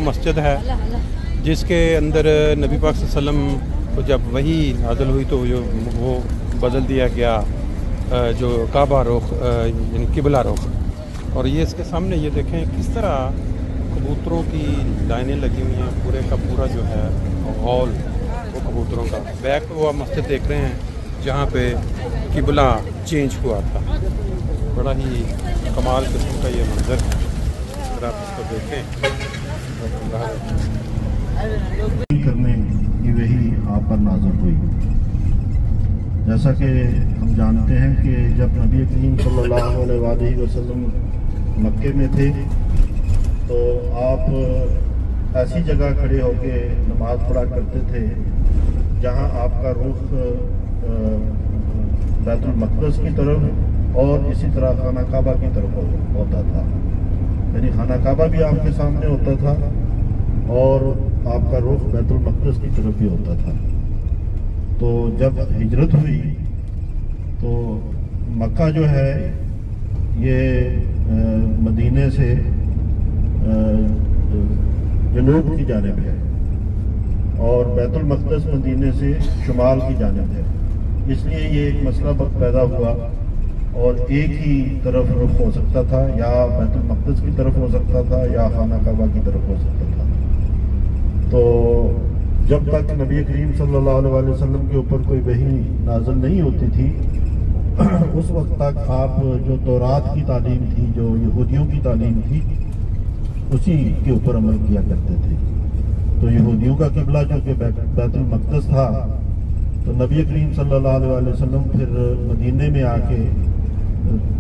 مسجد ہے جس کے اندر نبی پاک صلی اللہ علیہ وسلم کو جب وحی نازل ہوئی تو وہ بدل دیا گیا جو کعبہ رخ یعنی قبلہ رخ. اور یہ اس کے سامنے یہ دیکھیں کس طرح کبوتروں کی لائنیں لگی ہوئی ہیں, پورے کا پورا جو ہے ہال وہ کبوتروں کا. بیک وہ مسجد دیکھ رہے ہیں جہاں پہ قبلہ چینج ہوا تھا. بڑا ہی کمال قسم کا یہ منظر ہے, اگر آپ اس کو دیکھیں. کرنے کی وحی آپ پر نازل ہوئی. جیسا کہ ہم جانتے ہیں کہ جب نبی کریم صلی اللہ علیہ وآلہ وسلم مکے میں تھے تو آپ ایسی جگہ کھڑے ہو کے نماز پڑھا کرتے تھے جہاں آپ کا رخ بیت المقدس کی طرف اور اسی طرح خانہ کعبہ کی طرف ہوتا تھا. یعنی خانہ کعبہ بھی آپ کے سامنے ہوتا تھا اور آپ کا رخ بیت المقدس کی طرف بھی ہوتا تھا. تو جب ہجرت ہوئی تو مکہ جو ہے یہ مدینے سے جنوب کی جانب ہے اور بیت المقدس مدینے سے شمال کی جانب ہے. اس لیے یہ ایک مسئلہ وقت پیدا ہوا اور ایک ہی طرف رخ ہو سکتا تھا, یا بیت المقدس کی طرف ہو سکتا تھا یا خانہ کعبہ کی طرف ہو سکتا تھا. تو جب تک نبی کریم صلی اللہ علیہ وسلم کے اوپر کوئی وحی نازل نہیں ہوتی تھی اس وقت تک آپ جو تورات کی تعلیم تھی, جو یہودیوں کی تعلیم تھی, اسی کے اوپر عمل کیا کرتے تھے. تو یہودیوں کا قبلہ جو کہ بیت المقدس تھا تو نبی کریم صلی اللہ علیہ وسلم پھر مدینے میں آ کے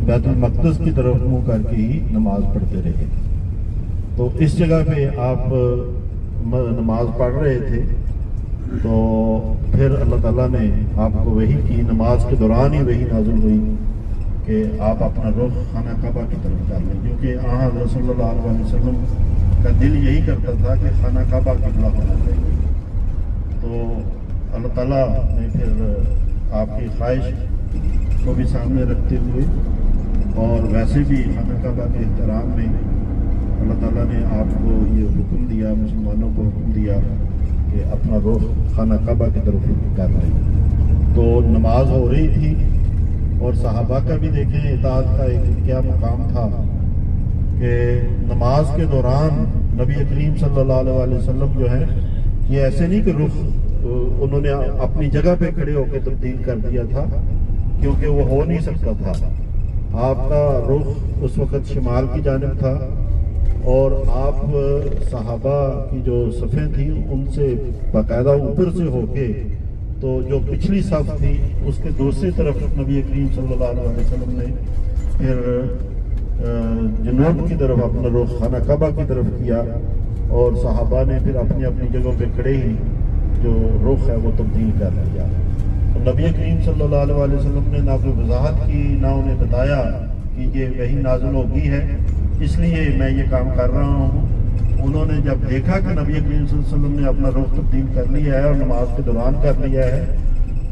بیت المقدس کی طرف منہ کر کے ہی نماز پڑھتے رہے. تو اس جگہ پہ آپ نماز پڑھ رہے تھے تو پھر اللہ تعالیٰ نے آپ کو وحی کی. نماز کے دوران ہی وحی نازل ہوئی کہ آپ اپنا رخ خانہ کعبہ کی طرف کر لیں, کیونکہ حضرت صلی اللہ علیہ وسلم کا دل یہی کرتا تھا کہ خانہ کعبہ قبلہ ہونا چاہیے. تو اللہ تعالیٰ نے پھر آپ کی خواہش کو بھی سامنے رکھتے ہوئے اور ویسے بھی خانہ کعبہ کے احترام میں اللہ تعالیٰ نے آپ کو یہ حکم دیا, مسلمانوں کو حکم دیا کہ اپنا رخ خانہ کعبہ کی طرف کر لیں. تو نماز ہو رہی تھی اور صحابہ کا بھی دیکھیں اطاعت کا ایک کیا مقام تھا کہ نماز کے دوران نبی کریم صلی اللہ علیہ وسلم جو ہے یہ ایسے نہیں کہ رخ انہوں نے اپنی جگہ پہ کھڑے ہو کے تبدیل کر دیا تھا, کیونکہ وہ ہو نہیں سکتا تھا. آپ کا رخ اس وقت شمال کی جانب تھا اور آپ صحابہ کی جو صفیں تھیں ان سے باقاعدہ اوپر سے ہو کے تو جو پچھلی صف تھی اس کے دوسری طرف نبی کریم صلی اللہ علیہ وسلم نے پھر جنوب کی طرف اپنا رخ خانہ کعبہ کی طرف کیا اور صحابہ نے پھر اپنی اپنی جگہوں پہ کھڑے ہی جو رخ ہے وہ تبدیل کر لیا. تو نبی کریم صلی اللہ علیہ وسلم نے نہ کوئی وضاحت کی, نہ انہیں بتایا کہ یہ وحی نازل ہو گئی ہے اس لیے میں یہ کام کر رہا ہوں. انہوں نے جب دیکھا کہ نبی کریم صلی اللہ علیہ وسلم نے اپنا رخ تبدیل کر لیا ہے اور نماز کے دوران کر لیا ہے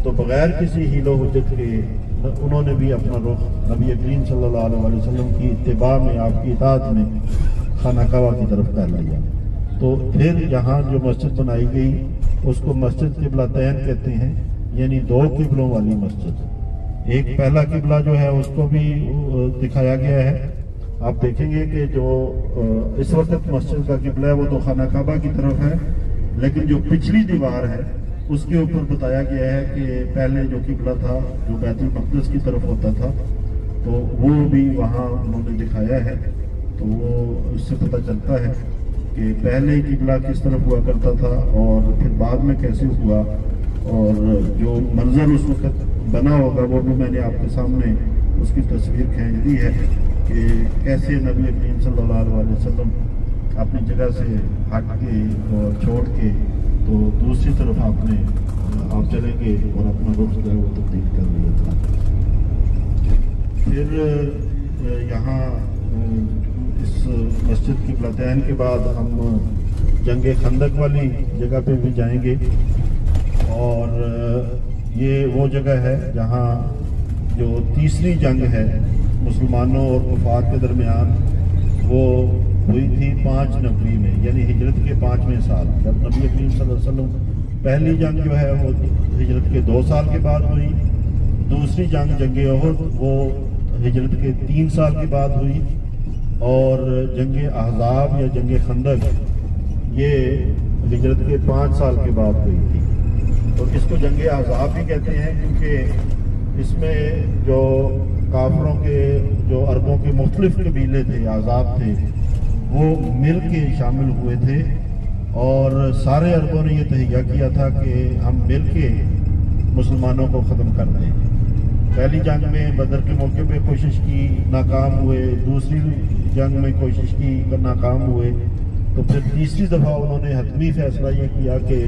تو بغیر کسی حیل و حجت کے انہوں نے بھی اپنا رخ نبی کریم صلی اللہ علیہ وسلم کی اتباع میں, آپ کی اطاعت میں خانہ کعبہ کی طرف کر لیا. تو پھر یہاں جو مسجد بنائی گئی اس کو مسجد قبلتین کہتے ہیں, یعنی دو قبلوں والی مسجد. ایک پہلا قبلہ جو ہے اس کو بھی دکھایا گیا ہے. آپ دیکھیں گے کہ جو اس وقت مسجد کا قبلہ ہے وہ تو خانہ کعبہ کی طرف ہے, لیکن جو پچھلی دیوار ہے اس کے اوپر بتایا گیا ہے کہ پہلے جو قبلہ تھا جو بیت المقدس کی طرف ہوتا تھا تو وہ بھی وہاں انہوں نے دکھایا ہے. تو وہ اس سے پتہ چلتا ہے کہ پہلے قبلہ کس طرف ہوا کرتا تھا اور پھر بعد میں کیسے ہوا, اور جو منظر اس وقت بنا ہوگا وہ بھی میں نے آپ کے سامنے اس کی تصویر کھینچ دی ہے کہ کیسے نبی کریم صلی اللہ علیہ وسلم اپنی جگہ سے ہٹ کے اور چھوڑ کے تو دوسری طرف آپ چلیں گے اور اپنا رخ جو ہے وہ تبدیل کر لیا تھا. پھر یہاں اس مسجد کی قبلتین کے بعد ہم جنگ خندق والی جگہ پہ بھی جائیں گے, اور یہ وہ جگہ ہے جہاں جو تیسری جنگ ہے مسلمانوں اور کفار کے درمیان وہ ہوئی تھی 5 نوری میں، یعنی ہجرت کے 5ویں سال، جب نبی کریم صلی اللہ علیہ وسلم پہلی جنگ جو ہے وہ ہجرت کے 2 سال کے بعد ہوئی، دوسری جنگ احد وہ ہجرت کے 3 سال کے بعد ہوئی، اور جنگ احزاب یا جنگ خندق یہ ہجرت کے 5 سال کے بعد ہوئی تھی۔ اور اس کو جنگ احزاب بھی کہتے ہیں کیونکہ اس میں جو کافروں کے جو عربوں کے مختلف قبیلے تھے، احزاب تھے، وہ مل کے شامل ہوئے تھے، اور سارے عربوں نے یہ تہیہ کیا تھا کہ ہم مل کے مسلمانوں کو ختم کر دیں۔ پہلی جنگ میں بدر کے موقع پہ کوشش کی، ناکام ہوئے، دوسری جنگ میں کوشش کی، ناکام ہوئے، تو پھر تیسری دفعہ انہوں نے حتمی فیصلہ یہ کیا کہ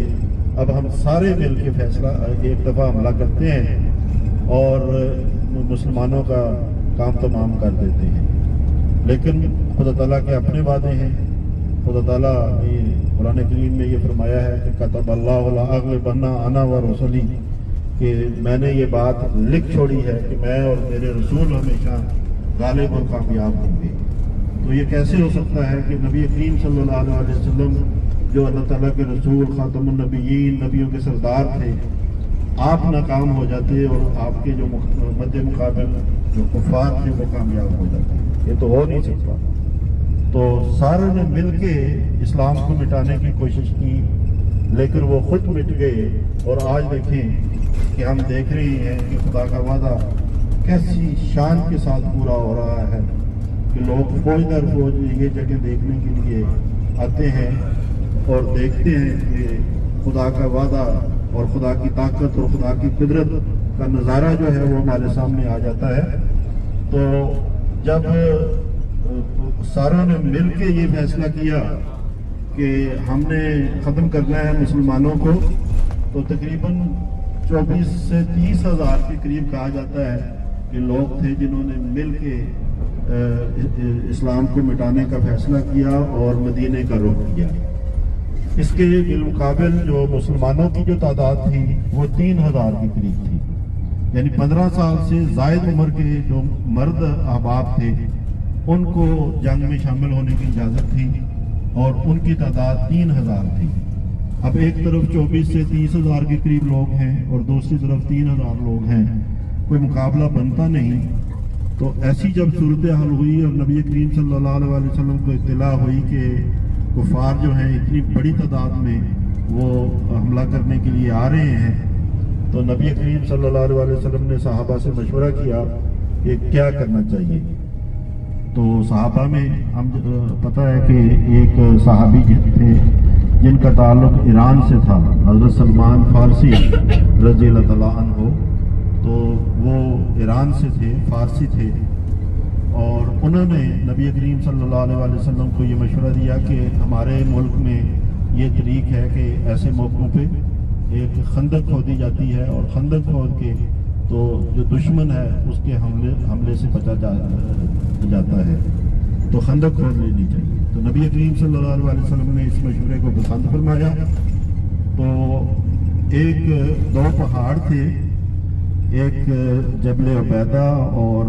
اب ہم سارے مل کے فیصلہ ایک دفعہ حملہ کرتے ہیں اور مسلمانوں کا کام تمام کر دیتے ہیں۔ لیکن خدا تعالیٰ کے اپنے وعدے ہیں، خدا تعالیٰ نے قرآن کریم میں یہ فرمایا ہے کہ کتب اللہ لأغلبن انا ورسلی، کہ میں نے یہ بات لکھ چھوڑی ہے کہ میں اور میرے رسول ہمیشہ غالب اور کامیاب ہوں گے۔ تو یہ کیسے ہو سکتا ہے کہ نبی کریم صلی اللہ علیہ وسلم جو اللہ تعالیٰ کے رسول، خاتم النبیین، نبیوں کے سردار تھے، آپ ناکام ہو جاتے اور آپ کے جو مد مقابل جو کفار تھے وہ کامیاب ہو جاتے؟ یہ تو ہو نہیں سکتا۔ تو سارے نے مل کے اسلام کو مٹانے کی کوشش کی، لیکن وہ خود مٹ گئے، اور آج دیکھیں کہ ہم دیکھ رہے ہیں کہ خدا کا وعدہ کیسی شان کے ساتھ پورا ہو رہا ہے کہ لوگ فوج در فوج یہ جگہ دیکھنے کے لیے آتے ہیں اور دیکھتے ہیں کہ خدا کا وعدہ اور خدا کی طاقت اور خدا کی قدرت کا نظارہ جو ہے وہ ہمارے سامنے آ جاتا ہے۔ تو جب ساروں نے مل کے یہ فیصلہ کیا کہ ہم نے ختم کرنا ہے مسلمانوں کو، تو تقریباً 24 سے 30 ہزار کے قریب کہا جاتا ہے کہ لوگ تھے جنہوں نے مل کے اسلام کو مٹانے کا فیصلہ کیا اور مدینے کا رخ کیا۔ اس کے بالمقابل جو مسلمانوں کی جو تعداد تھی وہ 3000 کے قریب تھی، یعنی 15 سال سے زائد عمر کے جو مرد احباب تھے ان کو جنگ میں شامل ہونے کی اجازت تھی، اور ان کی تعداد 3000 تھی۔ اب ایک طرف 24 سے 30 ہزار کے قریب لوگ ہیں اور دوسری طرف 3000 لوگ ہیں، کوئی مقابلہ بنتا نہیں۔ تو ایسی جب صورتحال ہوئی اور نبی کریم صلی اللہ علیہ وسلم کو اطلاع ہوئی کہ کفار جو ہیں اتنی بڑی تعداد میں وہ حملہ کرنے کے لیے آ رہے ہیں، تو نبی کریم صلی اللہ علیہ وسلم نے صحابہ سے مشورہ کیا کہ کیا کرنا چاہیے۔ تو صحابہ میں ہم پتہ ہے کہ ایک صحابی تھے جن کا تعلق ایران سے تھا، حضرت سلمان فارسی رضی اللہ تعالیٰ عنہ، تو وہ ایران سے تھے، فارسی تھے، اور انہوں نے نبی کریم صلی اللہ علیہ وسلم کو یہ مشورہ دیا کہ ہمارے ملک میں یہ طریق ہے کہ ایسے موقعوں پہ ایک خندق کھودی جاتی ہے، اور خندق کھود کے تو جو دشمن ہے اس کے حملے سے بچا جاتا ہے، تو خندق کھود لینی چاہیے۔ تو نبی کریم صلی اللہ علیہ وسلم نے اس مشورے کو پسند فرمایا۔ تو ایک 2 پہاڑ تھے، ایک جبل عبیدہ اور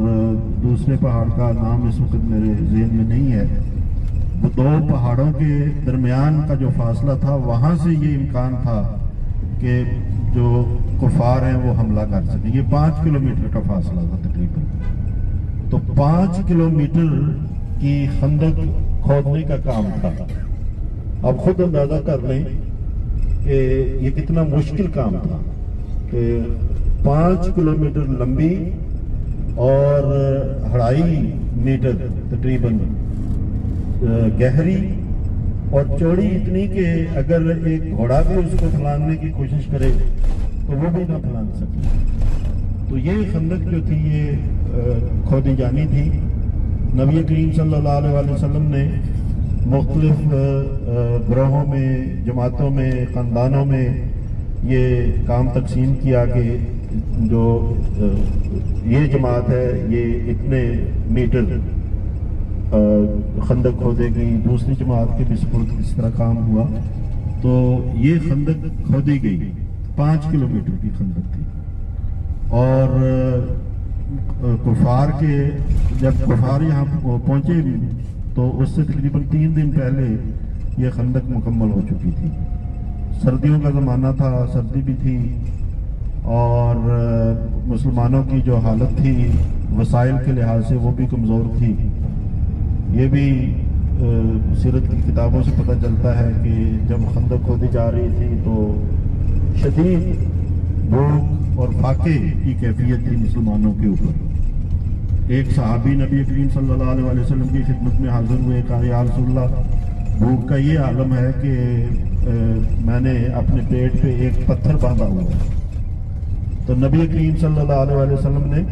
دوسرے پہاڑ کا نام اس وقت میرے ذہن میں نہیں ہے۔ وہ 2 پہاڑوں کے درمیان کا جو فاصلہ تھا، وہاں سے یہ امکان تھا کہ جو کفار ہیں وہ حملہ کر سکیں۔ یہ 5 کلومیٹر کا فاصلہ تھا تقریباً۔ تو 5 کلومیٹر کی خندق کھودنے کا کام تھا۔ اب خود اندازہ کر لیں کہ یہ کتنا مشکل کام تھا کہ 5 کلومیٹر لمبی اور 2.5 میٹر تقریباً گہری، اور چوڑی اتنی کہ اگر ایک گھوڑا بھی اس کو پھلانگنے کی کوشش کرے تو وہ بھی نہ پھلانگ سکے۔ تو یہ خندق جو تھی یہ کھودی جانی تھی۔ نبی کریم صلی اللہ علیہ وسلم نے مختلف گروہوں میں، جماعتوں میں، خاندانوں میں یہ کام تقسیم کیا کہ جو یہ جماعت ہے یہ اتنے میٹر خندق کھودے گی، دوسری جماعت کے بھی سپرد اس طرح کام ہوا۔ تو یہ خندق کھودی گئی، 5 کلومیٹر کی خندق تھی۔ اور کفار کے جب کفار یہاں پہنچے تو اس سے تقریباً 3 دن پہلے یہ خندق مکمل ہو چکی تھی. سردیوں کا زمانہ تھا، سردی بھی تھی، اور مسلمانوں کی جو حالت تھی وسائل کے لحاظ سے وہ بھی کمزور تھی. یہ بھی سیرت کی کتابوں سے پتہ چلتا ہے کہ جب خندق کھودی جا رہی تھی تو شدید بھوک اور فاقے کی کیفیت تھی مسلمانوں کے اوپر. ایک صحابی نبی کریم صلی اللہ علیہ وسلم کی خدمت میں حاضر ہوئے، کہا یا رسول اللہ، بھوک کا یہ عالم ہے کہ میں نے اپنے پیٹ پہ ایک پتھر باندھا ہوا ہے. تو نبی کریم صلی اللہ علیہ وسلم نے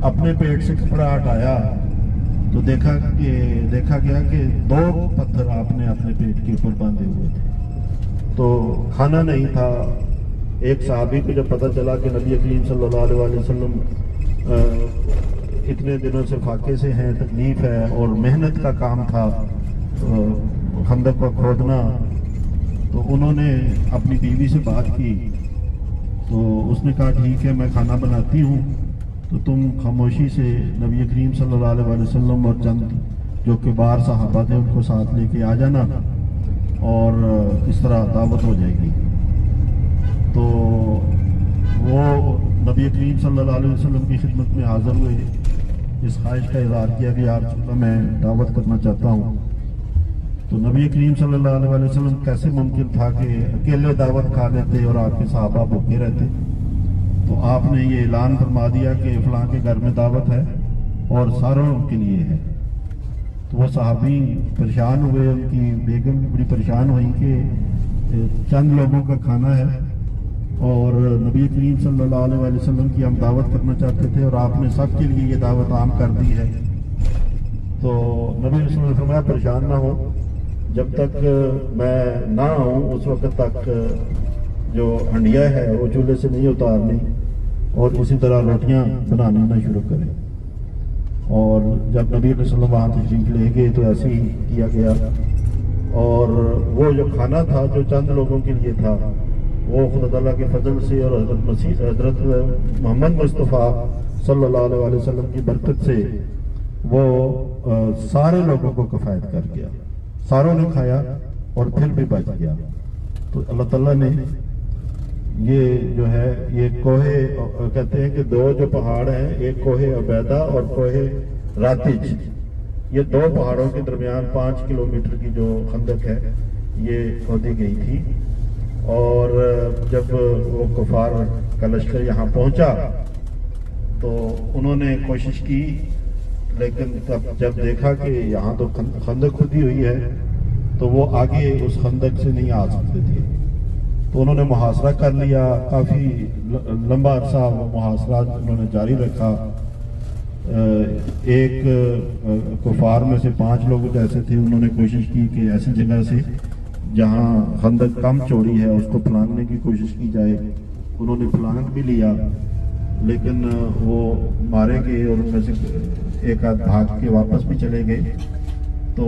اپنے پیٹ سے کپڑا ہٹایا تو دیکھا گیا کہ 2 پتھر آپ نے اپنے پیٹ کے اوپر باندھے ہوئے تھے. تو کھانا نہیں تھا. ایک صحابی کو جب پتہ چلا کہ نبی کریم صلی اللہ علیہ وسلم اتنے دنوں سے فاقے سے ہیں، تکلیف ہے اور محنت کا کام تھا خندق کو کھودنا، تو انہوں نے اپنی بیوی سے بات کی. تو اس نے کہا ٹھیک ہے میں کھانا بناتی ہوں، تو تم خاموشی سے نبی کریم صلی اللہ علیہ وسلم اور چند جو کبار صحابہ تھے ان کو ساتھ لے کے آ جانا، اور اس طرح دعوت ہو جائے گی. تو وہ نبی کریم صلی اللہ علیہ وسلم کی خدمت میں حاضر ہوئے، اس خواہش کا اظہار کیا کہ یا رسول اللہ میں دعوت کرنا چاہتا ہوں. تو نبی کریم صلی اللہ علیہ وسلم کیسے ممکن تھا کہ اکیلے دعوت کھا لیتے اور آپ کے صحابہ بھوکے رہتے. تو آپ نے یہ اعلان فرما دیا کہ فلاں کے گھر میں دعوت ہے اور ساروں کے لیے ہے. تو وہ صحابی پریشان ہوئے، ان کی بیگم بھی بڑی پریشان ہوئی کہ چند لوگوں کا کھانا ہے اور نبی کریم صلی اللہ علیہ وسلم کی ہم دعوت کرنا چاہتے تھے اور آپ نے سب کے لیے یہ دعوت عام کر دی ہے. تو نبی صلی اللہ علیہ وسلم نے فرمایا پریشان نہ ہو، جب تک میں نہ آؤں اس وقت تک جو ہنڈیا ہے وہ چولہے سے نہیں اتارنی، اور اسی طرح روٹیاں بنانا نہ شروع کریں. اور جب نبی صلی اللہ علیہ وسلم وہاں تشریف لے گئے تو ایسے ہی کیا گیا. اور وہ جو کھانا تھا جو چند لوگوں کے لیے تھا وہ خدا تعالیٰ کے فضل سے اور حضرت محمد مصطفیٰ صلی اللہ علیہ وسلم کی برکت سے وہ سارے لوگوں کو کفایت کر گیا. ساروں نے کھایا اور پھر بھی بچ گیا. تو اللہ تعالیٰ نے یہ جو ہے یہ کوہ کہتے ہیں کہ 2 جو پہاڑ ہیں، ایک کوہ عبیدہ اور کوہ راتج، یہ 2 پہاڑوں کے درمیان 5 کلومیٹر کی جو خندق ہے یہ کھودی گئی تھی. اور جب وہ کفار کا لشکر یہاں پہنچا تو انہوں نے کوشش کی، لیکن جب دیکھا کہ یہاں تو خندق کھودی ہوئی ہے تو وہ آگے اس خندق سے نہیں آ سکتے تھے. تو انہوں نے محاصرہ کر لیا. کافی لمبا عرصہ وہ محاصرہ انہوں نے جاری رکھا. ایک کفار میں سے 5 لوگ ایسے تھے، انہوں نے کوشش کی کہ ایسی جگہ سے جہاں خندق کم چوڑی ہے اس کو پھلانگنے کی کوشش کی جائے. انہوں نے پھلانگ بھی لیا لیکن وہ مارے گئے اور ان میں سے ایک آدھ بھاگ کے واپس بھی چلے گئے. تو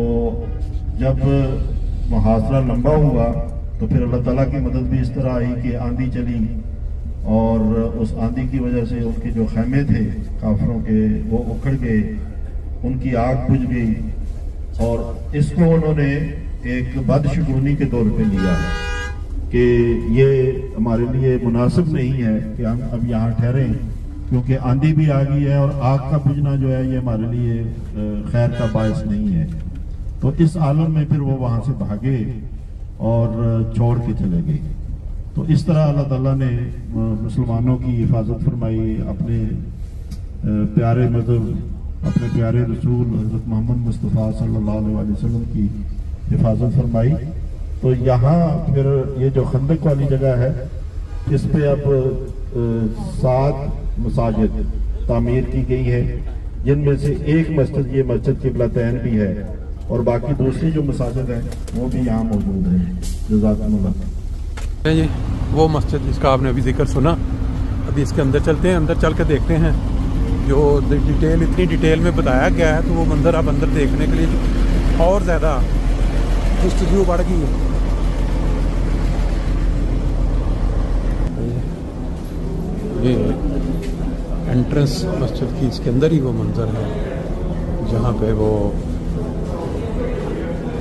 جب محاصرہ لمبا ہوا تو پھر اللہ تعالیٰ کی مدد بھی اس طرح آئی کہ آندھی چلی، اور اس آندھی کی وجہ سے ان کے جو خیمے تھے کافروں کے وہ اکھڑ گئے، ان کی آگ بجھ گئی. اور اس کو انہوں نے ایک بدشگونی کے طور پہ لیا کہ یہ ہمارے لیے مناسب نہیں ہے کہ ہم اب یہاں ٹھہریں، کیونکہ آندھی بھی آ گئی ہے اور آگ کا بجھنا جو ہے یہ ہمارے لیے خیر کا باعث نہیں ہے. تو اس عالم میں پھر وہ وہاں سے بھاگے اور چھوڑ کے چلے گئے. تو اس طرح اللہ تعالیٰ نے مسلمانوں کی حفاظت فرمائی، اپنے پیارے مذہب، اپنے پیارے رسول حضرت محمد مصطفیٰ صلی اللہ علیہ وسلم کی حفاظت فرمائی. تو یہاں پھر یہ جو خندق والی جگہ ہے اس پہ اب 7 مساجد تعمیر کی گئی ہے، جن میں سے ایک مسجد یہ مسجد قبلتین بھی ہے، اور باقی دوسری جو مساجد ہیں وہ بھی یہاں موجود ہیں. جزاکم اللہ. جی وہ مسجد جس کا آپ نے ابھی ذکر سنا، ابھی اس کے اندر چلتے ہیں، اندر چل کے دیکھتے ہیں جو ڈیٹیل اتنی ڈیٹیل میں بتایا گیا ہے. تو وہ منظر آپ اندر دیکھنے کے لیے اور زیادہ جستجو بڑھ گئی ہے. یہ انٹرنس مسجد کی اس کے اندر ہی وہ منظر ہے جہاں پہ وہ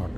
8